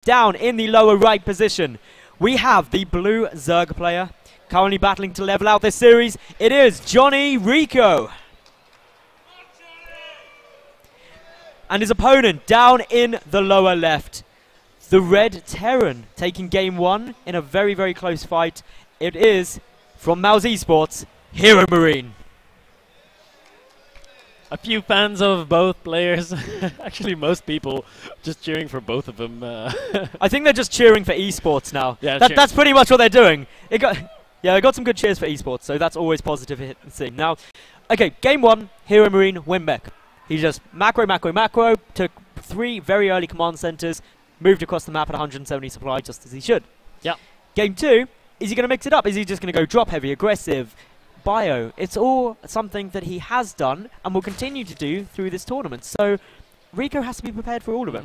Down in the lower right position, we have the blue Zerg player currently battling to level out this series. It is JonnyRecco. And his opponent down in the lower left, the red Terran, taking game 1 in a very, very close fight. It is, from Mouse Esports, HeroMarine. A few fans of both players. Actually, most people just cheering for both of them. I think they're just cheering for esports now. Yeah, that's pretty much what they're doing. They got some good cheers for esports, so that's always positive to see. Now, okay, game 1, HeroMarine win back. He just macro, took 3 very early command centers, moved across the map at 170 supply, just as he should. Yeah. Game 2, is he going to mix it up? Is he just going to go drop heavy, aggressive, bio? It's all something that he has done and will continue to do through this tournament. So Recco has to be prepared for all of it.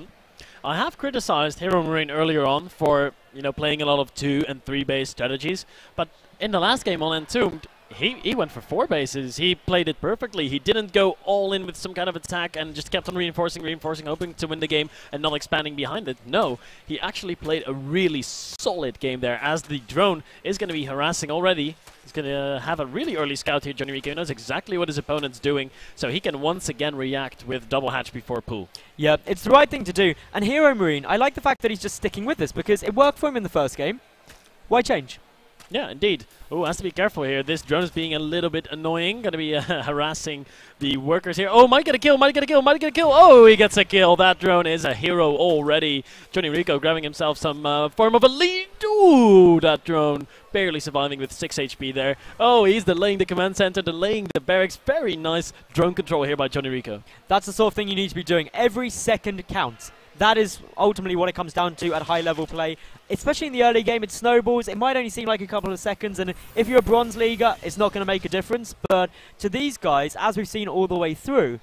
I have criticized HeroMarine earlier on for, playing a lot of 2 and 3 base strategies, but in the last game on Entombed, he went for 4 bases. He played it perfectly. He didn't go all in with some kind of attack and just kept on reinforcing, hoping to win the game and not expanding behind it. No, he actually played a really solid game there, as the drone is going to be harassing already. He's going to have a really early scout here, JonnyRecco. He knows exactly what his opponent's doing, so he can once again react with double hatch before pool. Yeah, it's the right thing to do. And HeroMarine, I like the fact that he's just sticking with this, because it worked for him in the first game. Why change? Yeah, indeed. Oh, has to be careful here. This drone is being a little bit annoying. Going to be harassing the workers here. Oh, might get a kill, might get a kill, might get a kill. Oh, he gets a kill. That drone is a hero already. JonnyRecco grabbing himself some form of a lead. Ooh, that drone barely surviving with 6 HP there. Oh, he's delaying the command center, delaying the barracks. Very nice drone control here by JonnyRecco. That's the sort of thing you need to be doing. Every second counts. That is ultimately what it comes down to at high-level play. Especially in the early game, it snowballs. It might only seem like a couple of seconds, and if you're a bronze leaguer, it's not going to make a difference. But to these guys, as we've seen all the way through,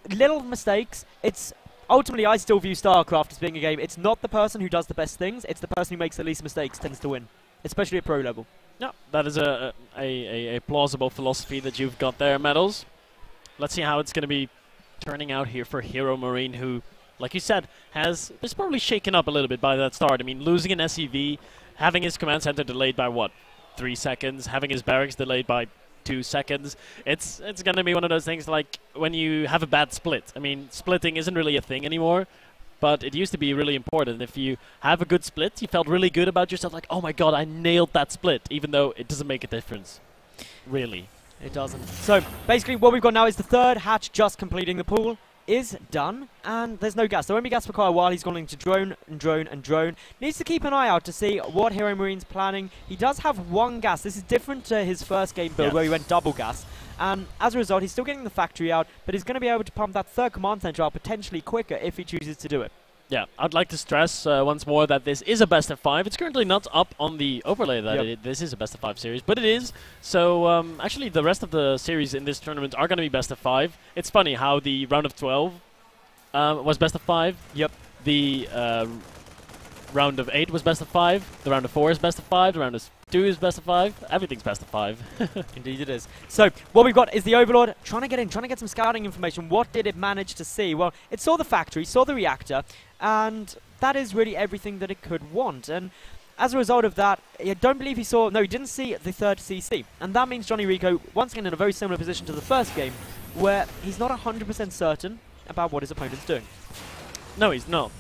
little mistakes. It's ultimately, I still view StarCraft as being a game. It's not the person who does the best things. It's the person who makes the least mistakes tends to win, especially at pro level. Yeah, that is a plausible philosophy that you've got there, Metals. Let's see how it's going to be turning out here for HeroMarine, who, like you said, is probably shaken up a little bit by that start. I mean, losing an SEV, having his command center delayed by, what, 3 seconds, having his barracks delayed by 2 seconds. It's going to be one of those things like when you have a bad split. I mean, splitting isn't really a thing anymore, but it used to be really important. If you have a good split, you felt really good about yourself, like, oh my god, I nailed that split, even though it doesn't make a difference. Really. It doesn't. So, basically, what we've got now is the third hatch just completing the pool is done, and there's no gas. There won't be gas for quite a while. He's going to drone and drone and drone. Needs to keep an eye out to see what HeroMarine's planning. He does have 1 gas. This is different to his first game build where he went double gas. And as a result, he's still getting the factory out, but he's going to be able to pump that 3rd command center out potentially quicker if he chooses to do it. Yeah, I'd like to stress once more that this is a best of 5. It's currently not up on the overlay that this is a best of 5 series, but it is. So actually the rest of the series in this tournament are going to be best of 5. It's funny how the round of 12 was best of 5. Yep. The round of 8 was best of 5. The round of 4 is best of 5. The round of 2 is best of 5. Everything's best of 5. Indeed it is. So, what we've got is the Overlord trying to get some scouting information. What did it manage to see? Well, it saw the factory, saw the reactor, and that is really everything that it could want. And as a result of that, I don't believe he saw... No, he didn't see the 3rd CC. And that means JonnyRecco, once again, in a very similar position to the first game, where he's not 100% certain about what his opponent's doing. No, he's not.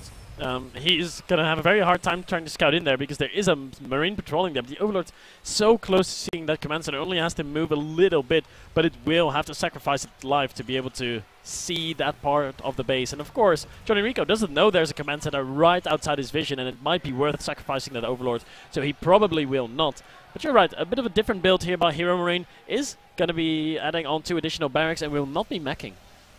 He's going to have a very hard time trying to scout in there because there is a Marine patrolling them. The Overlord's so close to seeing that command center, only has to move a little bit, but it will have to sacrifice its life to be able to see that part of the base. And of course, JonnyRecco doesn't know there's a command center right outside his vision, and it might be worth sacrificing that Overlord, so he probably will not. But you're right, a bit of a different build here by HeroMarine is going to be adding on 2 additional barracks and will not be meching.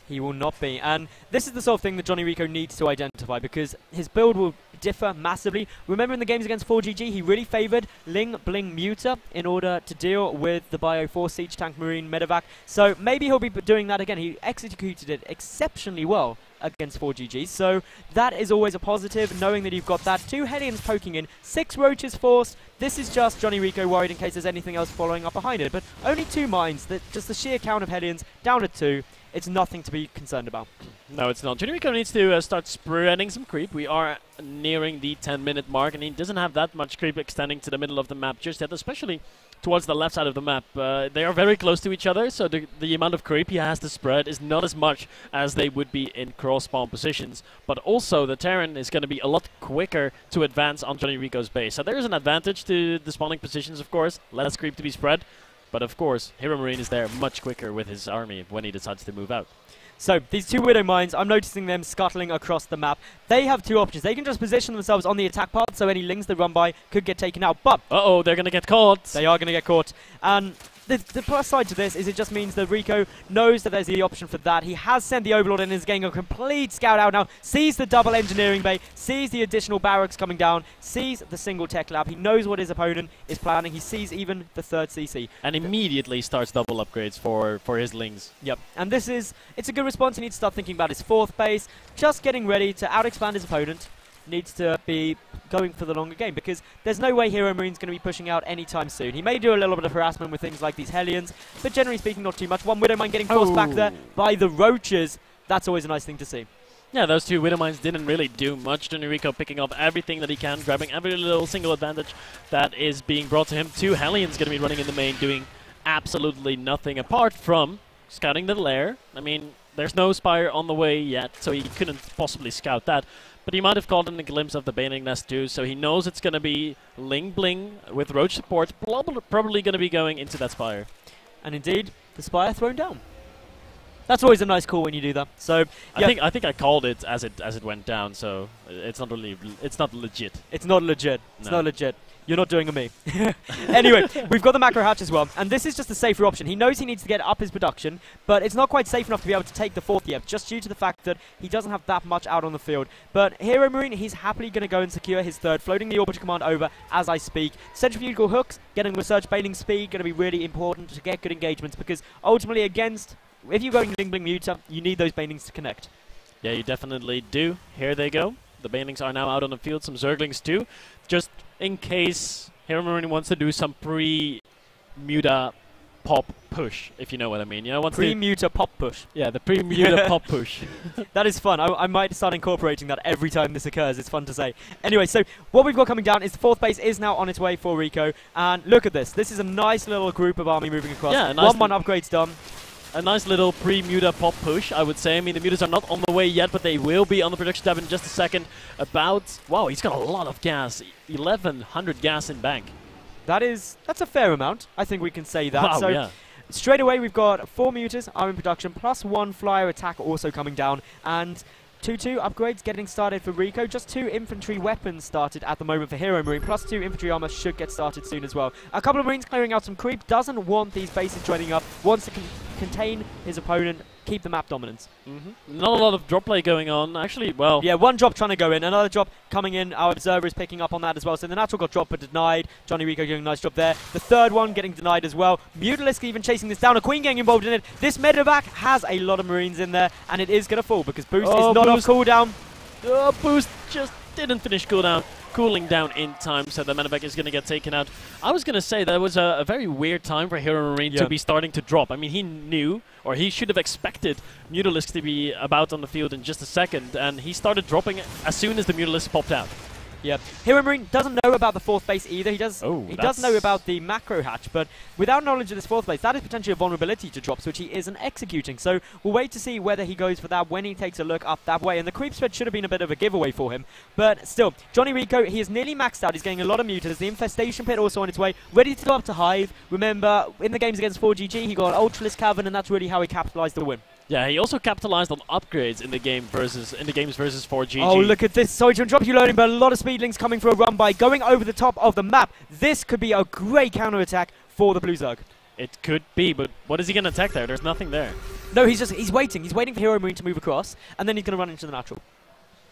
He will not be. And this is the sort of thing that JonnyRecco needs to identify, because his build will differ massively. Remember in the games against 4GG, he really favoured Ling Bling Muta in order to deal with the Bio 4 Siege Tank Marine Medevac. So maybe he'll be doing that again. He executed it exceptionally well against 4GG. So that is always a positive, knowing that you've got that. 2 Hellions poking in, 6 Roaches forced. This is just JonnyRecco worried in case there's anything else following up behind it. But only 2 mines, just the sheer count of Hellions down to 2. it's nothing to be concerned about. No, it's not. JonnyRecco needs to start spreading some creep. We are nearing the 10-minute mark, and he doesn't have that much creep extending to the middle of the map just yet, especially towards the left side of the map. They are very close to each other, so the amount of creep he has to spread is not as much as they would be in cross-spawn positions. But also, the Terran is going to be a lot quicker to advance on JonnyRecco's base. So there is an advantage to the spawning positions, of course. Less creep to be spread. But of course, HeroMarine is there much quicker with his army when he decides to move out. So, these two Widow Mines, I'm noticing them scuttling across the map. They have two options. They can just position themselves on the attack path, so any lings that run by could get taken out. But uh-oh, they're going to get caught. They are going to get caught. And the plus side to this is it just means that Recco knows that there's the option for that. He has sent the Overlord in and is getting a complete scout out now. Sees the double engineering bay, sees the additional barracks coming down, sees the single tech lab. He knows what his opponent is planning. He sees even the third CC. And immediately starts double upgrades for his lings. Yep. And it's a good response. He needs to start thinking about his fourth base, just getting ready to out-expand his opponent. Needs to be going for the longer game, because there's no way HeroMarine's going to be pushing out anytime soon. He may do a little bit of harassment with things like these Hellions, but generally speaking, not too much. One Widow Mine getting forced back there by the Roaches. That's always a nice thing to see. Yeah, those two Widow Mines didn't really do much. JonnyRecco picking up everything that he can, grabbing every little single advantage that is being brought to him. Two Hellions going to be running in the main, doing absolutely nothing apart from scouting the lair. I mean, there's no Spire on the way yet, so he couldn't possibly scout that. But he might have caught in a glimpse of the Baning Nest too, so he knows it's going to be Ling Bling with Roach support, probably going to be going into that Spire. And indeed, the Spire thrown down. That's always a nice call when you do that. So yeah. I think I called it as it went down, so it's not legit. It's not legit. It's not legit. You're not doing a me. Anyway, we've got the macro hatch as well, and this is just a safer option. He knows he needs to get up his production, but it's not quite safe enough to be able to take the fourth yet, just due to the fact that he doesn't have that much out on the field. But HeroMarine, he's happily going to go and secure his third, floating the Orbiter Command over as I speak. Centrifugal hooks, getting research bailing speed, going to be really important to get good engagements, because ultimately against, if you're going Ling Bling Muta, you need those banings to connect. Yeah, you definitely do. Here they go. The banings are now out on the field, some Zerglings too. Just in case HeroMarine wants to do some pre-Muta pop push, if you know what I mean. You know, pre-Muta pop push. Yeah, the pre-Muta pop push. That is fun. I might start incorporating that every time this occurs. It's fun to say. Anyway, so what we've got coming down is the fourth base is now on its way for Recco. And look at this. This is a nice little group of army moving across. Yeah, nice 1-1 upgrades done. A nice little pre-Muta pop push, I would say. I mean, the Mutas are not on the way yet, but they will be on the production tab in just a second. Wow, he's got a lot of gas. 1,100 gas in bank. That's a fair amount. I think we can say that. Wow, so yeah. Straight away, we've got 4 Mutas are in production, plus 1 flyer attack also coming down, and 2-2 upgrades getting started for Recco. Just 2 infantry weapons started at the moment for HeroMarine, plus 2 infantry armor should get started soon as well. A couple of Marines clearing out some creep, doesn't want these bases joining up, wants to contain his opponent, keep the map dominance. Not a lot of drop play going on, actually. Well, yeah, one drop trying to go in, another drop coming in. Our observer is picking up on that as well. So the natural got dropped but denied. JonnyRecco doing a nice job there. The third one getting denied as well. Mutalisk even chasing this down. A Queen getting involved in it. This medevac has a lot of Marines in there, and it is going to fall because Boost is not off cooldown. Boost just didn't finish cooling down in time, so the medevac is going to get taken out. I was going to say that was a very weird time for HeroMarine to be starting to drop. I mean, he knew, or he should have expected Mutalisk to be about on the field in just a second, and he started dropping as soon as the Mutalisk popped out. Yeah, HeroMarine doesn't know about the fourth base either. He does know about the macro hatch, but without knowledge of this fourth base, that is potentially a vulnerability to drops, which he isn't executing. So we'll wait to see whether he goes for that when he takes a look up that way. And the creep spread should have been a bit of a giveaway for him. But still, JonnyRecco, he is nearly maxed out. He's getting a lot of mutas. The infestation pit also on its way, ready to go up to Hive. Remember, in the games against 4GG, he got Ultralisk Cavern, and that's really how he capitalized the win. Yeah, he also capitalized on upgrades in the games versus 4GG. Oh, look at this. Sorry to interrupt you, loading, but a lot of speedlings coming for a run by, going over the top of the map. This could be a great counter-attack for the Blue Zerg. It could be, but what is he going to attack there? There's nothing there. No, he's waiting. He's waiting for HeroMarine to move across, and then he's going to run into the natural.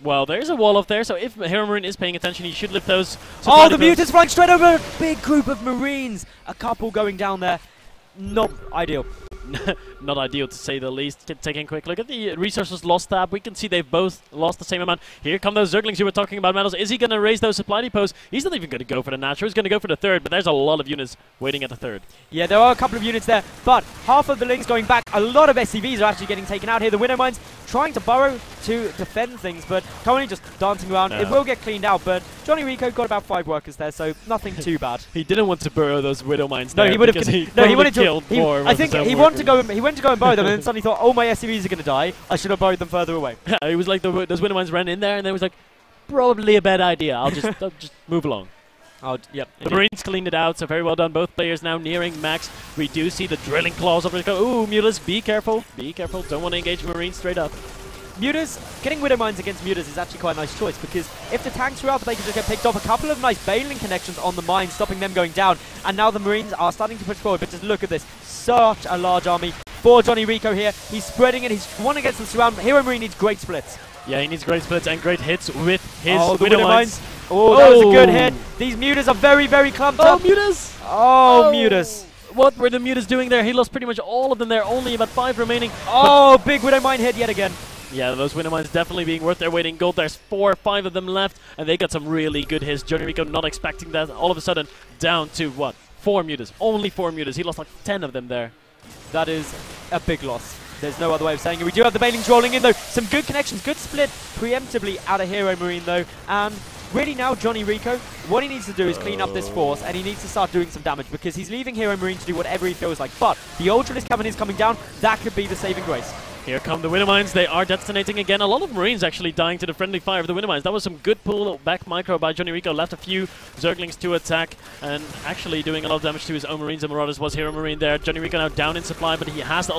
Well, there's a wall up there, so if HeroMarine is paying attention, he should lift those. Oh, the Mutants flying straight over a big group of Marines. A couple going down there. Not ideal. not ideal to say the least. Taking a quick look at the resources lost tab, we can see they've both lost the same amount. Here come those Zerglings you were talking about, Metals. Is he going to raise those supply depots? He's not even going to go for the natural. He's going to go for the third, but there's a lot of units waiting at the third. Yeah, there are a couple of units there, but half of the links going back. A lot of SCVs are actually getting taken out here. The Widow Mines trying to burrow to defend things, but currently just dancing around. No. It will get cleaned out, but JonnyRecco got about 5 workers there, so nothing too bad. He didn't want to burrow those Widow Mines. No, he would have. No, he wanted to. I think he wanted to go. He went to go and burrow them, and then suddenly thought, "Oh, my SCVs are going to die. I should have burrowed them further away." Yeah, he was like, those Widow Mines ran in there, and then was like, probably a bad idea. I'll just move along. Oh, yep. The Marines cleaned it out, so very well done. Both players now nearing max. We do see the drilling claws of the go. Ooh, Mutas, be careful. Be careful. Don't want to engage Marines straight up. Mutas, getting Widow Mines against Mutas is actually quite a nice choice, because if the tanks were out, they could just get picked off. A couple of nice bailing connections on the mines, stopping them going down. And now the Marines are starting to push forward, but just look at this. Such a large army for JonnyRecco here. He's spreading it. He's one against the surround. HeroMarine needs great splits. Yeah, he needs great splits and great hits with his Widow Mines. Oh, that was a good hit. These Mutas are very, very clumped up. Mutas! Oh, Mutas. What were the Mutas doing there? He lost pretty much all of them there. Only about 5 remaining. Oh, big Widow Mine hit yet again. Yeah, those Widow Mines definitely being worth their weight in gold. There's 4 or 5 of them left, and they got some really good hits. JonnyRecco not expecting that. All of a sudden, down to what? 4 Mutas. Only 4 Mutas. He lost like 10 of them there. That is a big loss. There's no other way of saying it. We do have the Bailings rolling in, though. Some good connections. Good split preemptively out of HeroMarine, though. And really now, JonnyRecco, what he needs to do is clean up this force, and he needs to start doing some damage, because he's leaving HeroMarine to do whatever he feels like. But the Ultralisk Cavern is coming down. That could be the saving grace. Here come the Widow Mines. They are detonating again. A lot of Marines actually dying to the friendly fire of the Widow Mines. That was some good pull back micro by JonnyRecco. Left a few Zerglings to attack, and actually doing a lot of damage to his own Marines and Marauders was HeroMarine there. JonnyRecco now down in supply, but he has the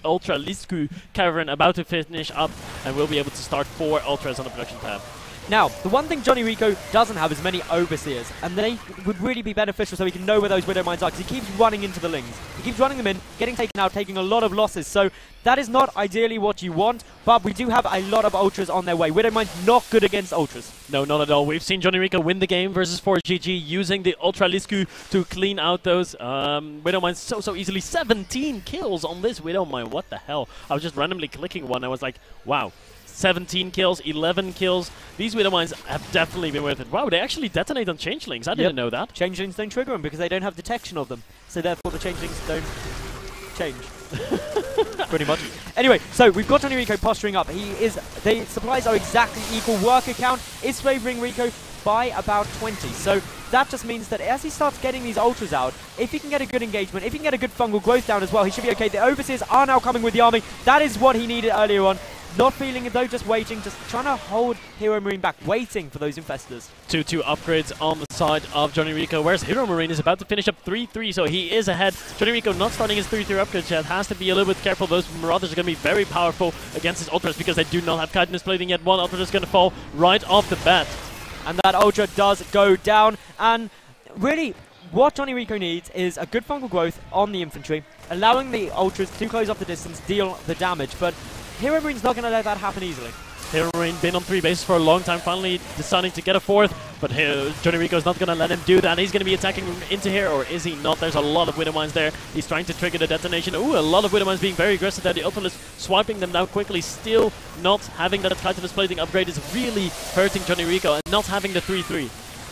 Ultralisk Cavern about to finish up, and will be able to start 4 Ultras on the production tab. Now, the one thing JonnyRecco doesn't have is many Overseers, and they would really be beneficial so he can know where those Widow Mines are, because he keeps running into the Lings. He keeps running them in, getting taken out, taking a lot of losses, so that is not ideally what you want, but we do have a lot of Ultras on their way. Widow Mines not good against Ultras. No, not at all. We've seen JonnyRecco win the game versus 4GG using the Ultralisku to clean out those Widow Mines so easily. 17 kills on this Widow Mine. What the hell? I was just randomly clicking one. I was like, wow. 17 kills, 11 kills. These Widow Mines have definitely been worth it. Wow, they actually detonate on Changelings. I didn't know that. Changelings don't trigger them because they don't have detection of them. So therefore the Changelings don't change. Pretty much. Anyway, so we've got JonnyRecco posturing up. The supplies are exactly equal. Worker count is favouring Recco by about 20. So that just means that as he starts getting these Ultras out, if he can get a good engagement, if he can get a good fungal growth down as well, he should be okay. The Overseers are now coming with the army. That is what he needed earlier on. Not feeling it though, just waiting, just trying to hold HeroMarine back, waiting for those infestors. 2-2 upgrades on the side of JonnyRecco, whereas HeroMarine is about to finish up 3-3, so he is ahead. JonnyRecco not starting his 3-3 upgrades yet, has to be a little bit careful. Those Marauders are going to be very powerful against his Ultras because they do not have chitinous plating yet. One Ultra is going to fall right off the bat. And that Ultra does go down, and really, what JonnyRecco needs is a good fungal growth on the infantry, allowing the Ultras to close off the distance, deal the damage, but HeroMarine's not going to let that happen easily. HeroMarine been on 3 bases for a long time, finally deciding to get a 4th, but JonnyRecco's not going to let him do that. He's going to be attacking into here, or is he not? There's a lot of Widow Mines there. He's trying to trigger the detonation. Ooh, a lot of Widow Mines being very aggressive there. The Ultralisk swiping them down quickly. Still not having that chitinous plating upgrade is really hurting JonnyRecco, and not having the 3-3.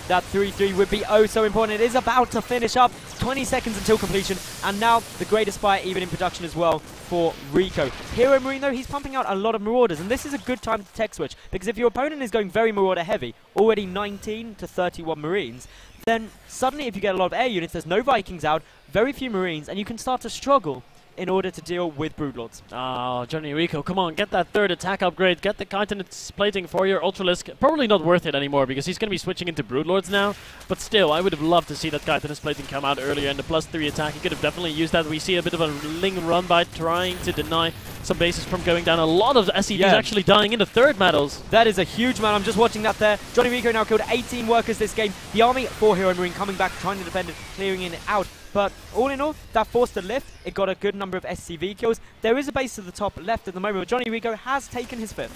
That 3-3 would be oh so important. It is about to finish up. 20 seconds until completion. And now the Great Aspire even in production as well for Recco. HeroMarine though, he's pumping out a lot of Marauders. And this is a good time to tech switch. Because if your opponent is going very Marauder heavy, already 19 to 31 Marines, then suddenly if you get a lot of air units, there's no Vikings out, very few Marines, and you can start to struggle in order to deal with Broodlords. Oh, JonnyRecco, come on, get that 3rd attack upgrade, get the chitinous plating for your Ultralisk. Probably not worth it anymore because he's going to be switching into Broodlords now, but still, I would have loved to see that chitinous plating come out earlier, and the +3 attack, he could have definitely used that. We see a bit of a Ling run by trying to deny some bases from going down. A lot of SCVs actually dying in the 3rd Metals. That is a huge man. I'm just watching that there. JonnyRecco now killed 18 workers this game. The army for HeroMarine coming back, trying to defend it, clearing it out. But all in all, that forced a lift. It got a good number of SCV kills. There is a base to the top left at the moment, but JonnyRecco has taken his 5th.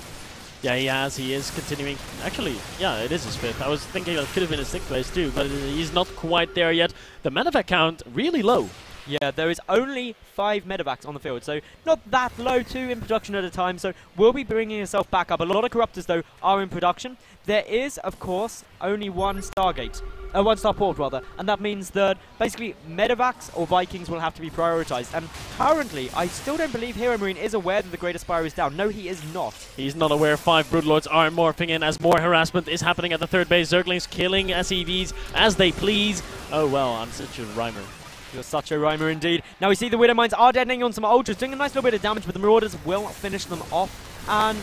Yeah, he has. He is continuing. Actually, yeah, it is his 5th. I was thinking that could have been his 6th place too, but he's not quite there yet. The medevac count really low. Yeah, there is only 5 medevacs on the field, so not that low, 2 in production at a time, so we'll be bringing yourself back up. A lot of Corruptors, though, are in production. There is, of course, only one Stargate. One starport, rather, and that means that basically medevacs or Vikings will have to be prioritized. And currently, I still don't believe HeroMarine is aware that the Great Aspire is down. No, he is not. He's not aware. 5 Broodlords are morphing in as more harassment is happening at the third base. Zerglings killing SEVs as they please. Oh well, I'm such a rhymer. You're such a rhymer indeed. Now we see the Widow Mines are detonating on some Ultras, doing a nice little bit of damage, but the Marauders will finish them off. And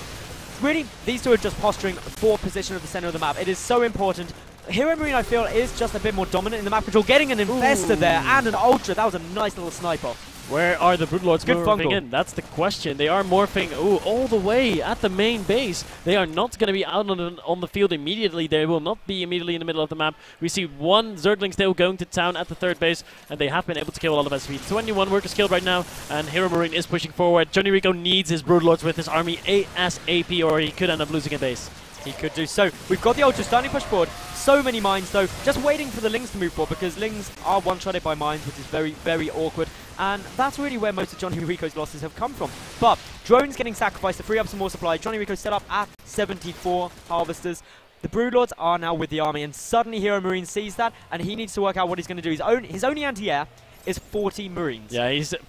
really, these two are just posturing for position at the center of the map. It is so important. HeroMarine, I feel, is just a bit more dominant in the map control, getting an Infestor there and an Ultra. That was a nice little sniper. Where are the Broodlords morphing fungal in? That's the question. They are morphing all the way at the main base. They are not going to be out on the field immediately. They will not be immediately in the middle of the map. We see one Zergling still going to town at the third base, and they have been able to kill a lot of SV. 21 workers killed right now, and HeroMarine is pushing forward. JonnyRecco needs his Broodlords with his army ASAP, or he could end up losing a base. He could do so. We've got the Ultra starting to push forward. So many mines, though. Just waiting for the Lings to move forward, because Lings are one-shotted by mines, which is very, very awkward. And that's really where most of JonnyRecco's losses have come from. But drones getting sacrificed to free up some more supply. JonnyRecco set up at 74 harvesters. The Broodlords are now with the army, and suddenly HeroMarine sees that, and he needs to work out what he's going to do. His only anti-air is 40 Marines. Yeah, he's he's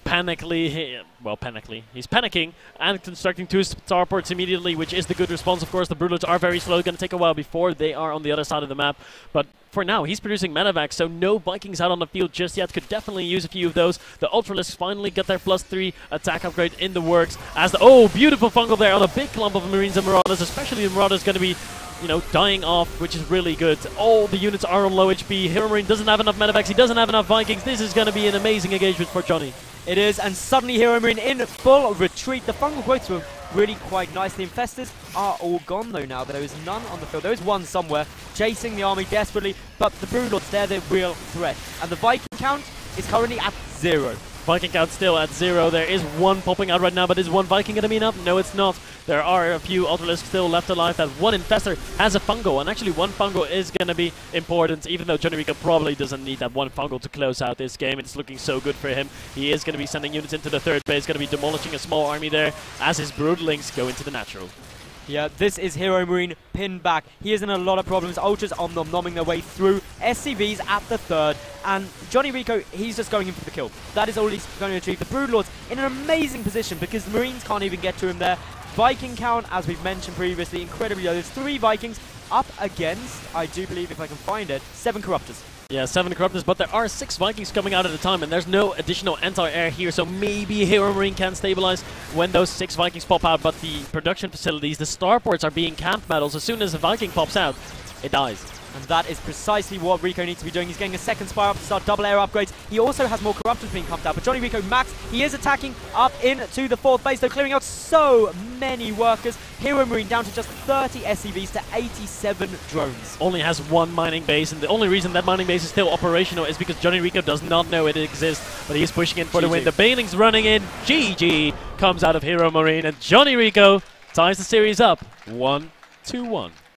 panicking and constructing 2 starports immediately, which is the good response. Of course, the Broodlords are very slow. Going to take a while before they are on the other side of the map. But for now, he's producing medevacs, so no Vikings out on the field just yet. Could definitely use a few of those. The Ultralisks finally got their +3 attack upgrade in the works. As the beautiful fungal there on a big clump of Marines and Marauders, especially the Marauders going to be, you know, dying off, which is really good. All the units are on low HP. HeroMarine doesn't have enough medevacs. He doesn't have enough Vikings. This is going to be an amazing engagement for Johnny. It is, and suddenly HeroMarine in full retreat. The fungal quotes were really quite nice. The Infestors are all gone, though, now. There is none on the field. There is one somewhere, chasing the army desperately, but the Broodlords, they're the real threat. And the Viking count is currently at 0. Viking count still at 0. There is one popping out right now, but is one Viking going to be enough? No, it's not. There are a few Ultralisks still left alive. That one Infestor has a fungal, and actually one fungal is going to be important, even though JonnyRecco probably doesn't need that one fungal to close out this game. It's looking so good for him. He is going to be sending units into the third base, going to be demolishing a small army there as his Broodlings go into the natural. Yeah, this is HeroMarine pinned back. He is in a lot of problems. Ultras nom-nomming their way through. SCVs at the third. And JonnyRecco, he's just going in for the kill. That is all he's going to achieve. The Broodlords in an amazing position because the Marines can't even get to him there. Viking count, as we've mentioned previously, incredibly low. There's 3 Vikings up against, I do believe, if I can find it, 7 Corruptors. Yeah, 7 Corruptors, but there are 6 Vikings coming out at a time, and there's no additional anti-air here, so maybe HeroMarine can stabilize when those 6 Vikings pop out, but the production facilities, the starports are being camp metals. As soon as a Viking pops out, it dies. And that is precisely what Recco needs to be doing. He's getting a second Spire up to start double air upgrades. He also has more Corruptors being pumped out. But JonnyRecco max, he is attacking up into the 4th base. They're clearing out so many workers. HeroMarine down to just 30 SCVs to 87 drones. Only has 1 mining base, and the only reason that mining base is still operational is because JonnyRecco does not know it exists, but he is pushing in for the win. The Baneling's running in. GG comes out of HeroMarine, and JonnyRecco ties the series up 1-1.